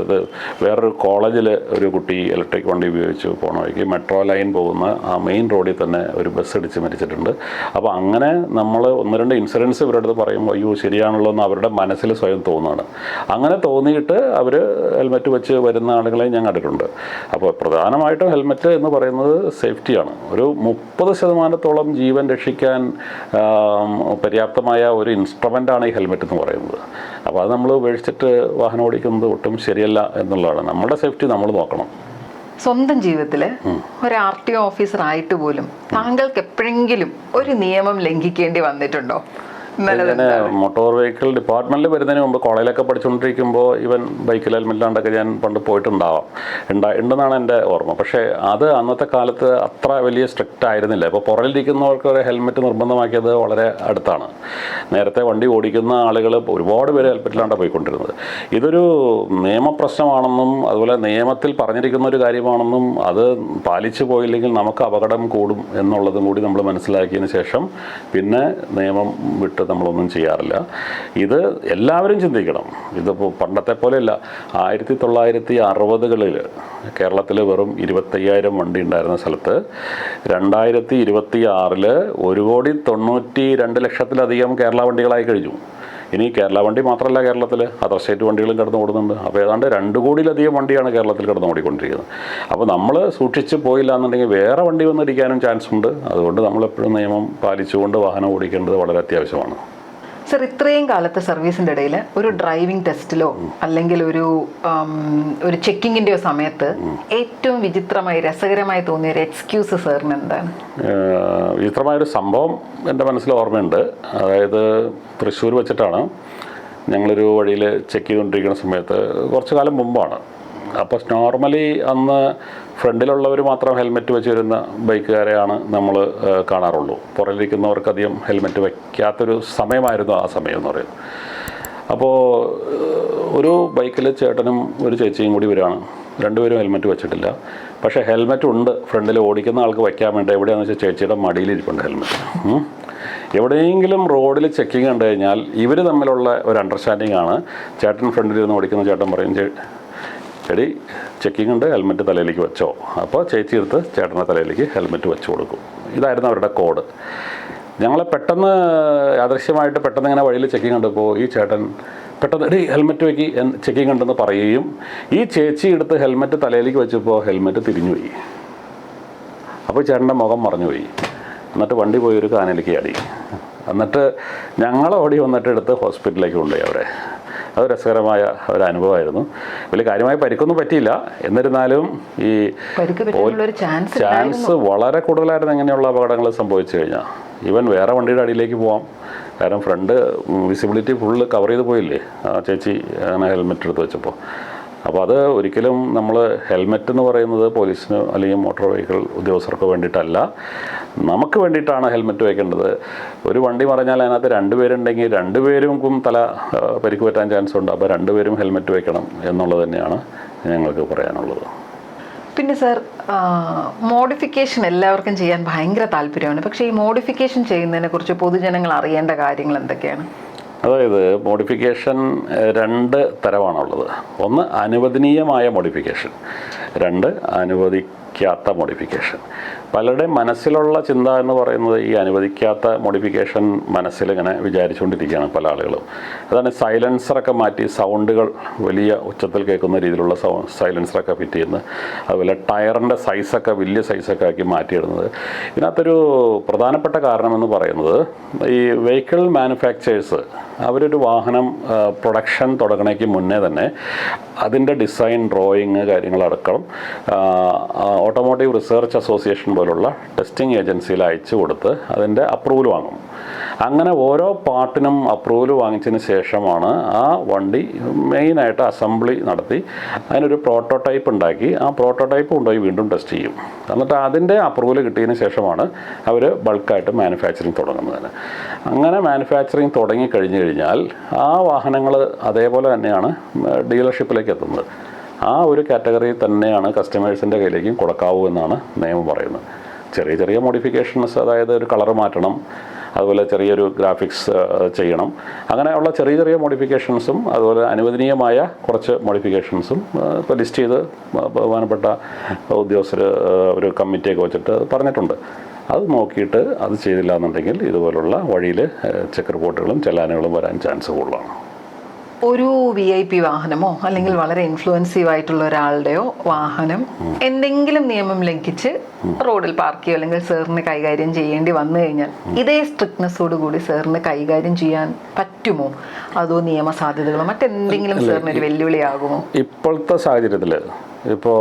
ഇത് വേറൊരു കോളേജിൽ ഒരു കുട്ടി ഇലക്ട്രിക് വണ്ടി ഉപയോഗിച്ച് പോകണ വഴിക്ക് മെട്രോ ലൈൻ പോകുന്ന ആ മെയിൻ റോഡിൽ തന്നെ ഒരു ബസ് ഇടിച്ച് മരിച്ചിട്ടുണ്ട്. അപ്പോൾ അങ്ങനെ നമ്മൾ 1-2 ഇൻസിഡൻസ് ഇവരുടെ അടുത്ത് പറയുമ്പോൾ അയ്യോ ശരിയാണല്ലോ എന്ന് അവരുടെ മനസ്സിൽ സ്വയം തോന്നുകയാണ്. അങ്ങനെ തോന്നിയിട്ട് അവർ ഹെൽമെറ്റ് വെച്ച് വരുന്ന ആളുകളെ ഞാൻ കണ്ടിട്ടുണ്ട്. അപ്പോൾ പ്രധാനമായിട്ടും ഹെൽമെറ്റ് എന്ന് പറയുന്നത് സേഫ്റ്റിയാണ്. ഒരു 30% ജീവൻ രക്ഷിക്കാൻ പര്യാപ്തമായ ഒരു ഇൻസ്ട്രുമെൻ്റാണ് ഈ ഹെൽമെറ്റ് എന്ന് പറയുന്നത്. അപ്പോൾ അത് നമ്മൾ ഉപേക്ഷിച്ചിട്ട് വാഹനം ഓടിക്കുന്നത് ഒട്ടും ശരിയല്ല എന്നുള്ളതാണ്. നമ്മുടെ സേഫ്റ്റി നമ്മൾ നോക്കണം. സ്വന്തം ജീവിതത്തിൽ ഒരു RTO ഓഫീസർ ആയിട്ട് പോലും താങ്കൾക്ക് എപ്പോഴെങ്കിലും ഒരു നിയമം ലംഘിക്കേണ്ടി വന്നിട്ടുണ്ടോ? മോട്ടോർ വെഹിക്കിൾ ഡിപ്പാർട്ട്മെൻറ്റിൽ വരുന്നതിന് മുമ്പ് കോളേജിലൊക്കെ പഠിച്ചുകൊണ്ടിരിക്കുമ്പോൾ ഈവൻ ബൈക്കിൽ ഹെൽമെറ്റിലാണ്ടൊക്കെ ഞാൻ പണ്ട് പോയിട്ടുണ്ടാവാം, ഉണ്ടെന്നാണ് എൻ്റെ ഓർമ്മ. പക്ഷേ അത് അന്നത്തെ കാലത്ത് അത്ര വലിയ സ്ട്രിക്റ്റ് ആയിരുന്നില്ല. ഇപ്പോൾ പുറകിലിരിക്കുന്നവർക്ക് ഒരു ഹെൽമെറ്റ് നിർബന്ധമാക്കിയത് വളരെ അടുത്താണ്. നേരത്തെ വണ്ടി ഓടിക്കുന്ന ആളുകൾ ഒരുപാട് പേര് ഹെൽമെറ്റിലാണ്ടാണ് പോയിക്കൊണ്ടിരുന്നത്. ഇതൊരു നിയമപ്രശ്നമാണെന്നും അതുപോലെ നിയമത്തിൽ പറഞ്ഞിരിക്കുന്ന ഒരു കാര്യമാണെന്നും അത് പാലിച്ചു പോയില്ലെങ്കിൽ നമുക്ക് അപകടം കൂടും എന്നുള്ളതും കൂടി നമ്മൾ മനസ്സിലാക്കിയതിന് ശേഷം പിന്നെ നിയമം വിട്ട് നമ്മളൊന്നും ചെയ്യാറില്ല. ഇത് എല്ലാവരും ചിന്തിക്കണം. ഇതിപ്പോൾ പണ്ടത്തെ പോലെയല്ല. 1960കളിൽ കേരളത്തിൽ വെറും 25,000 വണ്ടി ഉണ്ടായിരുന്ന സ്ഥലത്ത് 2026 1,92,00,000 കേരള വണ്ടികളായി കഴിഞ്ഞു. ഇനി കേരള വണ്ടി മാത്രമല്ല, കേരളത്തിൽ അതർ സ്റ്റേറ്റ് വണ്ടികളും കിടന്ന് ഓടുന്നുണ്ട്. അപ്പോൾ ഏതാണ്ട് 2 കോടിയിലധികം വണ്ടിയാണ് കേരളത്തിൽ കിടന്ന് ഓടിക്കൊണ്ടിരിക്കുന്നത്. അപ്പോൾ നമ്മൾ സൂക്ഷിച്ച് പോയില്ല എന്നുണ്ടെങ്കിൽ വേറെ വണ്ടി വന്നിരിക്കാനും ചാൻസ് ഉണ്ട്. അതുകൊണ്ട് നമ്മളെപ്പോഴും നിയമം പാലിച്ചുകൊണ്ട് വാഹനം ഓടിക്കേണ്ടത് വളരെ അത്യാവശ്യമാണ്. സർ, ഇത്രയും കാലത്തെ സർവീസിൻ്റെ ഇടയിൽ ഒരു ഡ്രൈവിംഗ് ടെസ്റ്റിലോ അല്ലെങ്കിൽ ഒരു ചെക്കിങ്ങിൻ്റെയോ സമയത്ത് ഏറ്റവും വിചിത്രമായി രസകരമായി തോന്നിയ ഒരു എക്സ്ക്യൂസ് സാറിന് എന്താണ്? വിചിത്രമായൊരു സംഭവം എൻ്റെ മനസ്സിൽ ഓർമ്മയുണ്ട്. അതായത് തൃശ്ശൂർ വെച്ചിട്ടാണ് ഞങ്ങളൊരു വഴിയിൽ ചെക്ക് ചെയ്തുകൊണ്ടിരിക്കുന്ന സമയത്ത്, കുറച്ച് കാലം മുമ്പാണ്. അപ്പോൾ നോർമലി അന്ന് ഫ്രണ്ടിലുള്ളവർ മാത്രം ഹെൽമെറ്റ് വെച്ച് വരുന്ന ബൈക്കുകാരെയാണ് നമ്മൾ കാണാറുള്ളൂ. പുറകിലിരിക്കുന്നവർക്കധികം ഹെൽമെറ്റ് വയ്ക്കാത്തൊരു സമയമായിരുന്നു ആ സമയം എന്ന് പറയുന്നത്. അപ്പോൾ ഒരു ബൈക്കിൽ ചേട്ടനും ഒരു ചേച്ചിയും കൂടി വരികയാണ്. രണ്ടുപേരും ഹെൽമെറ്റ് വെച്ചിട്ടില്ല. പക്ഷേ ഹെൽമെറ്റ് ഉണ്ട്, ഫ്രണ്ടിൽ ഓടിക്കുന്ന ആൾക്ക് വയ്ക്കാൻ വേണ്ടി. എവിടെയാണെന്ന് വെച്ചാൽ ചേച്ചിയുടെ മടിയിലിരിപ്പുണ്ട് ഹെൽമെറ്റ്. എവിടെയെങ്കിലും റോഡിൽ ചെക്കിങ് കണ്ടു കഴിഞ്ഞാൽ ഇവർ തമ്മിലുള്ള ഒരു അണ്ടർസ്റ്റാൻഡിംഗ് ആണ്. ചേട്ടൻ ഫ്രണ്ടിലിരുന്ന് ഓടിക്കുന്ന ചേട്ടൻ പറയും, എടി ചെക്കിങ് ഉണ്ട്, ഹെൽമെറ്റ് തലയിലേക്ക് വെച്ചോ. അപ്പോൾ ചേച്ചി എടുത്ത് ചേട്ടൻ്റെ തലയിലേക്ക് ഹെൽമെറ്റ് വെച്ച് കൊടുക്കും. ഇതായിരുന്നു അവരുടെ കോഡ്. ഞങ്ങളെ പെട്ടെന്ന് യാദൃശ്യമായിട്ട് പെട്ടെന്ന് ഇങ്ങനെ വഴിയിൽ ചെക്കിങ് കണ്ടപ്പോൾ ഈ ചേട്ടൻ പെട്ടെന്ന് ഡേ ഹെൽമെറ്റ് വയ്ക്കി ചെക്കിങ് ഉണ്ടെന്ന് പറയുകയും ഈ ചേച്ചി എടുത്ത് ഹെൽമെറ്റ് തലയിലേക്ക് വെച്ചപ്പോൾ ഹെൽമെറ്റ് തിരിഞ്ഞുപോയി. അപ്പോൾ ചേട്ടൻ്റെ മുഖം മറഞ്ഞുപോയി. എന്നിട്ട് വണ്ടി പോയി ഒരു കാനയിലേക്ക് ആടി. എന്നിട്ട് ഞങ്ങൾ ഓടി വന്നിട്ട് എടുത്ത് ഹോസ്പിറ്റലിലേക്ക് കൊണ്ടുപോയി അവരെ. അത് രസകരമായ ഒരു അനുഭവമായിരുന്നു. വലിയ കാര്യമായി പരിക്കൊന്നും പറ്റിയില്ല. എന്നിരുന്നാലും ഈ ചാൻസ് വളരെ കൂടുതലായിരുന്നു ഇങ്ങനെയുള്ള അപകടങ്ങൾ സംഭവിച്ചു കഴിഞ്ഞാൽ. ഈവൻ വേറെ വണ്ടിയുടെ അടിയിലേക്ക് പോവാം. കാരണം ഫ്രണ്ട് വിസിബിലിറ്റി ഫുള്ള് കവർ ചെയ്ത് പോയില്ലേ ചേച്ചി അങ്ങനെ ഹെൽമെറ്റ് എടുത്ത് വെച്ചപ്പോൾ. അപ്പോൾ അത് ഒരിക്കലും നമ്മൾ ഹെൽമെറ്റ് എന്ന് പറയുന്നത് പോലീസിന് അല്ലെങ്കിൽ മോട്ടോർ വെഹിക്കിൾ ഉദ്യോഗസ്ഥർക്ക് വേണ്ടിയിട്ടല്ല, നമുക്ക് വേണ്ടിയിട്ടാണ് ഹെൽമെറ്റ് വയ്ക്കേണ്ടത്. ഒരു വണ്ടി മറിഞ്ഞാൽ അതിനകത്ത് 2 പേരുണ്ടെങ്കിൽ 2 പേർക്കും തല പരിക്ക് പറ്റാൻ ചാൻസ് ഉണ്ട്. അപ്പോൾ 2 പേരും ഹെൽമെറ്റ് വയ്ക്കണം എന്നുള്ളത് തന്നെയാണ് ഞങ്ങൾക്ക് പറയാനുള്ളത്. പിന്നെ സാർ, മോഡിഫിക്കേഷൻ എല്ലാവർക്കും ചെയ്യാൻ ഭയങ്കര താല്പര്യമാണ്. പക്ഷേ ഈ മോഡിഫിക്കേഷൻ ചെയ്യുന്നതിനെ കുറിച്ച് പൊതുജനങ്ങൾ അറിയേണ്ട കാര്യങ്ങൾ എന്തൊക്കെയാണ്? അതായത് മോഡിഫിക്കേഷൻ 2 തരമാണുള്ളത്. ഒന്ന് അനുവദനീയമായ മോഡിഫിക്കേഷൻ, 2 അനുവദിക്കാത്ത മോഡിഫിക്കേഷൻ. പലരുടെയും മനസ്സിലുള്ള ചിന്ത എന്ന് പറയുന്നത് ഈ അനുവദിക്കാത്ത മോഡിഫിക്കേഷൻ മനസ്സിലിങ്ങനെ വിചാരിച്ചുകൊണ്ടിരിക്കുകയാണ് പല ആളുകളും. അതാണ് സൈലൻസറൊക്കെ മാറ്റി സൗണ്ടുകൾ വലിയ ഉച്ചത്തിൽ കേൾക്കുന്ന രീതിയിലുള്ള സൈലൻസറൊക്കെ ഫിറ്റ് ചെയ്യുന്നത്. അതുപോലെ ടയറിൻ്റെ സൈസൊക്കെ വലിയ സൈസൊക്കെ ആക്കി മാറ്റിയിടുന്നത്. ഇതിനകത്തൊരു പ്രധാനപ്പെട്ട കാരണമെന്ന് പറയുന്നത് ഈ വെഹിക്കിൾ മാനുഫാക്ചേഴ്സ് അവരൊരു വാഹനം പ്രൊഡക്ഷൻ തുടങ്ങണേക്ക് മുന്നേ തന്നെ അതിൻ്റെ ഡിസൈൻ, ഡ്രോയിങ് കാര്യങ്ങളടക്കം ഓട്ടോമോട്ടീവ് റിസർച്ച് അസോസിയേഷൻ പോലുള്ള ടെസ്റ്റിംഗ് ഏജൻസിയിൽ അയച്ചു കൊടുത്ത് അതിൻ്റെ അപ്രൂവൽ വാങ്ങും. അങ്ങനെ ഓരോ പാർട്ടിനും അപ്രൂവൽ വാങ്ങിച്ചതിന് ശേഷമാണ് ആ വണ്ടി മെയിനായിട്ട് അസംബ്ലി നടത്തി അതിനൊരു പ്രോട്ടോടൈപ്പ് ഉണ്ടാക്കി ആ പ്രോട്ടോടൈപ്പ് കൊണ്ടുപോയി വീണ്ടും ടെസ്റ്റ് ചെയ്യും. എന്നിട്ട് അതിൻ്റെ അപ്രൂവൽ കിട്ടിയതിന് ശേഷമാണ് അവർ ബൾക്കായിട്ട് മാനുഫാക്ചറിങ് തുടങ്ങുന്നത്. അങ്ങനെ മാനുഫാക്ചറിങ് തുടങ്ങിക്കഴിഞ്ഞു കഴിഞ്ഞാൽ ആ വാഹനങ്ങൾ അതേപോലെ തന്നെയാണ് ഡീലർഷിപ്പിലേക്ക് എത്തുന്നത്. ആ ഒരു കാറ്റഗറി തന്നെയാണ് കസ്റ്റമേഴ്സിൻ്റെ കയ്യിലേക്കും കൊടുക്കാവൂ എന്നാണ് നിയമം പറയുന്നത്. ചെറിയ ചെറിയ മോഡിഫിക്കേഷൻസ്, അതായത് ഒരു കളർ മാറ്റണം, അതുപോലെ ചെറിയൊരു ഗ്രാഫിക്സ് ചെയ്യണം, അങ്ങനെയുള്ള ചെറിയ ചെറിയ മോഡിഫിക്കേഷൻസും അതുപോലെ അനുവദനീയമായ കുറച്ച് മോഡിഫിക്കേഷൻസും ഇപ്പോൾ ലിസ്റ്റ് ചെയ്ത് ബഹുമാനപ്പെട്ട ഉദ്യോഗസ്ഥർ ഒരു കമ്മിറ്റിയൊക്കെ വെച്ചിട്ട് പറഞ്ഞിട്ടുണ്ട്. അത് നോക്കിയിട്ട് അത് ചെയ്തില്ല എന്നുണ്ടെങ്കിൽ ഇതുപോലുള്ള വഴിയിൽ ചെക്ക് റിപ്പോർട്ടുകളും ചെല്ലാനുകളും വരാൻ ചാൻസ് കൂടുതലാണ്. ഒരു VIP വാഹനമോ അല്ലെങ്കിൽ വളരെ ഇൻഫ്ലുവൻസീവ് ആയിട്ടുള്ള ഒരാളുടെയോ വാഹനം എന്തെങ്കിലും നിയമം ലംഘിച്ച് റോഡിൽ പാർക്ക് ചെയ്യുക അല്ലെങ്കിൽ സാറിന് കൈകാര്യം ചെയ്യേണ്ടി വന്നു കഴിഞ്ഞാൽ ഇതേ സ്ട്രിക്ട്നെസ്സോട് കൂടി സാറിന് കൈകാര്യം ചെയ്യാൻ പറ്റുമോ? അതോ നിയമസാധ്യതകളോ മറ്റെന്തെങ്കിലും സാറിന് ഒരു വെല്ലുവിളിയാകുമോ? ഇപ്പോഴത്തെ സാഹചര്യത്തിൽ ഇപ്പോൾ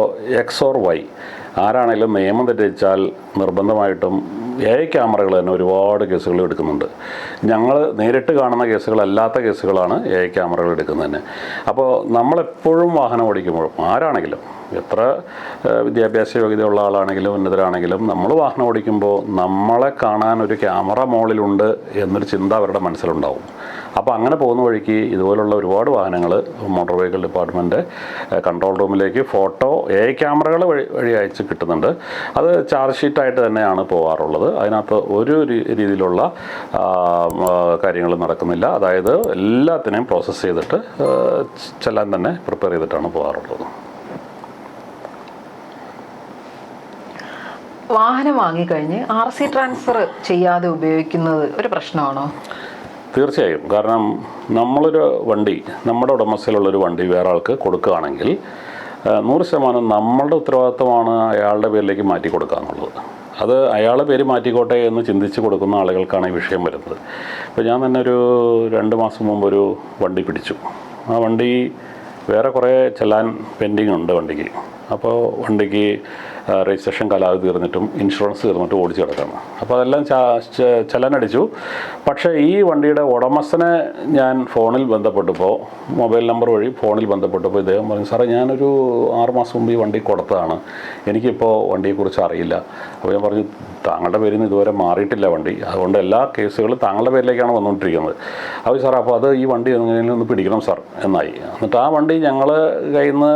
X or Y ആരാണെങ്കിലും നിയമം തെറ്റിച്ചാൽ നിർബന്ധമായിട്ടും AI ക്യാമറകൾ തന്നെ ഒരുപാട് കേസുകൾ എടുക്കുന്നുണ്ട്. ഞങ്ങൾ നേരിട്ട് കാണുന്ന കേസുകളല്ലാത്ത കേസുകളാണ് AI ക്യാമറകൾ എടുക്കുന്നത് തന്നെ. അപ്പോൾ നമ്മളെപ്പോഴും വാഹനം ഓടിക്കുമ്പോഴും ആരാണെങ്കിലും എത്ര വിദ്യാഭ്യാസ യോഗ്യതയുള്ള ആളാണെങ്കിലും ഉന്നതരാണെങ്കിലും നമ്മൾ വാഹനം ഓടിക്കുമ്പോൾ നമ്മളെ കാണാൻ ഒരു ക്യാമറ മോളിലുണ്ട് എന്നൊരു ചിന്ത അവരുടെ മനസ്സിലുണ്ടാവും. അപ്പോൾ അങ്ങനെ പോകുന്ന വഴിക്ക് ഇതുപോലുള്ള ഒരുപാട് വാഹനങ്ങൾ മോട്ടോർ വെഹിക്കിൾ ഡിപ്പാർട്ട്മെൻറ്റ് കൺട്രോൾ റൂമിലേക്ക് ഫോട്ടോ AI ക്യാമറകൾ വഴി അയച്ച് കിട്ടുന്നുണ്ട്. അത് ചാർജ് ഷീറ്റായിട്ട് തന്നെയാണ് പോകാറുള്ളത്. അതിനകത്ത് ഒരു രീതിയിലുള്ള കാര്യങ്ങൾ നടക്കുന്നില്ല. അതായത് എല്ലാത്തിനെയും പ്രോസസ്സ് ചെയ്തിട്ട് ചെല്ലാൻ തന്നെ പ്രിപ്പയർ ചെയ്തിട്ടാണ് പോകാറുള്ളത്. വാഹനം വാങ്ങിക്കഴിഞ്ഞ് RC ട്രാൻസ്ഫർ ചെയ്യാതെ ഉപയോഗിക്കുന്നത് ഒരു പ്രശ്നമാണോ? തീർച്ചയായും. കാരണം നമ്മളൊരു വണ്ടി, നമ്മുടെ ഉടമസ്ഥയിലുള്ളൊരു വണ്ടി വേറെ ആൾക്ക് കൊടുക്കുകയാണെങ്കിൽ 100% നമ്മളുടെ ഉത്തരവാദിത്വമാണ് അയാളുടെ പേരിലേക്ക് മാറ്റി കൊടുക്കുക എന്നുള്ളത്. അത് അയാളുടെ പേര് മാറ്റിക്കോട്ടെ എന്ന് ചിന്തിച്ച് കൊടുക്കുന്ന ആളുകൾക്കാണ് ഈ വിഷയം വരുന്നത്. ഇപ്പോൾ ഞാൻ തന്നെ ഒരു 2 മാസം മുമ്പ് ഒരു വണ്ടി പിടിച്ചു. ആ വണ്ടി വേറെ കുറേ ചെല്ലാൻ പെൻഡിങ് ഉണ്ട് വണ്ടിക്ക്. അപ്പോൾ വണ്ടിക്ക് രജിസ്ട്രേഷൻ കാലാവധി തീർന്നിട്ടും ഇൻഷുറൻസ് തീർന്നിട്ടും ഓടിച്ച് കിടക്കണം. അപ്പോൾ അതെല്ലാം ചെല്ലാനടിച്ചു. പക്ഷേ ഈ വണ്ടിയുടെ ഉടമസ്ഥനെ ഞാൻ ഫോണിൽ ബന്ധപ്പെട്ടപ്പോൾ, മൊബൈൽ നമ്പർ വഴി ഫോണിൽ ബന്ധപ്പെട്ടപ്പോൾ ഇദ്ദേഹം പറഞ്ഞു, സാറേ ഞാനൊരു 6 മാസം മുമ്പ് ഈ വണ്ടി കൊടുത്തതാണ്, എനിക്കിപ്പോൾ വണ്ടിയെക്കുറിച്ച് അറിയില്ല. അപ്പോൾ ഞാൻ പറഞ്ഞു, താങ്കളുടെ പേരിൽ നിന്ന് ഇതുവരെ മാറിയിട്ടില്ല വണ്ടി, അതുകൊണ്ട് എല്ലാ കേസുകളും താങ്കളുടെ പേരിലേക്കാണ് വന്നുകൊണ്ടിരിക്കുന്നത്. അപ്പോൾ സാർ അപ്പോൾ അത് ഈ വണ്ടി എങ്ങനെയും ഒന്ന് പിടിക്കണം സാർ എന്നായി. എന്നിട്ട് ആ വണ്ടി ഞങ്ങൾ കയ്യിൽ നിന്ന്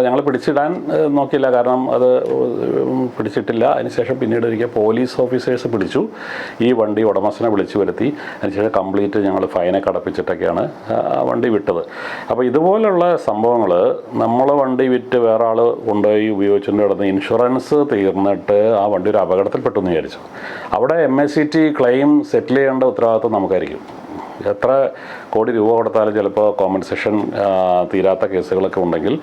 ഞങ്ങൾ പിടിച്ചിടാൻ നോക്കിയില്ല, കാരണം അത് പിടിച്ചിട്ടില്ല. അതിനുശേഷം പിന്നീട് ഒരിക്കൽ പോലീസ് ഓഫീസേഴ്സ് പിടിച്ചു. ഈ വണ്ടി ഉടമസ്ഥനെ വിളിച്ചു വരുത്തി. അതിനുശേഷം കംപ്ലീറ്റ് ഞങ്ങൾ ഫൈനൊക്കെ അടപ്പിച്ചിട്ടൊക്കെയാണ് ആ വണ്ടി വിട്ടത്. അപ്പോൾ ഇതുപോലുള്ള സംഭവങ്ങൾ നമ്മൾ വണ്ടി വിറ്റ് വേറെ ആൾ കൊണ്ടുപോയി ഉപയോഗിച്ചുകൊണ്ട് കിടന്ന് ഇൻഷുറൻസ് തീർന്നിട്ട് ആ വണ്ടി ഒരു അപകടത്തിൽപ്പെട്ടു എന്ന് വിചാരിച്ചു. അവിടെ MACT ക്ലെയിം സെറ്റിൽ ചെയ്യേണ്ട ഉത്തരവാദിത്വം നമുക്കായിരിക്കും. എത്ര കോടി രൂപ കൊടുത്താലും ചിലപ്പോൾ കോമ്പൻസേഷൻ തീരാത്ത കേസുകളൊക്കെ ഉണ്ടെങ്കിൽ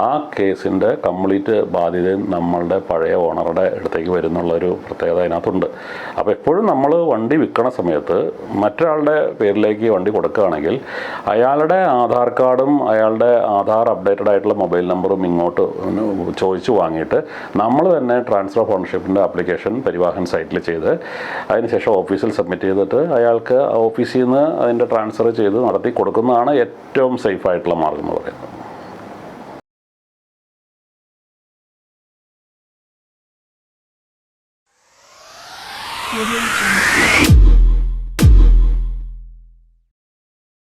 ആ കേസിൻ്റെ കംപ്ലീറ്റ് ബാധ്യതയും നമ്മളുടെ പഴയ ഓണറുടെ അടുത്തേക്ക് വരുന്നുള്ളൊരു പ്രത്യേകത അതിനകത്തുണ്ട്. അപ്പോൾ എപ്പോഴും നമ്മൾ വണ്ടി വിൽക്കണ സമയത്ത് മറ്റൊരാളുടെ പേരിലേക്ക് വണ്ടി കൊടുക്കുകയാണെങ്കിൽ അയാളുടെ ആധാർ കാർഡും അയാളുടെ ആധാർ അപ്ഡേറ്റഡ് ആയിട്ടുള്ള മൊബൈൽ നമ്പറും ഇങ്ങോട്ട് ചോദിച്ചു വാങ്ങിയിട്ട് നമ്മൾ തന്നെ ട്രാൻസ്ഫർ ഓഫ് ഓണർഷിപ്പിൻ്റെ ആപ്ലിക്കേഷൻ പരിവാഹൻ സൈറ്റിൽ ചെയ്ത് അതിനുശേഷം ഓഫീസിൽ സബ്മിറ്റ് ചെയ്തിട്ട് അയാൾക്ക് ഓഫീസിൽ നിന്ന് അതിൻ്റെ ട്രാൻസ്ഫർ ചെയ്ത് നടത്തി കൊടുക്കുന്നതാണ് ഏറ്റവും സേഫ് ആയിട്ടുള്ള മാർഗം എന്ന് പറയുന്നത്.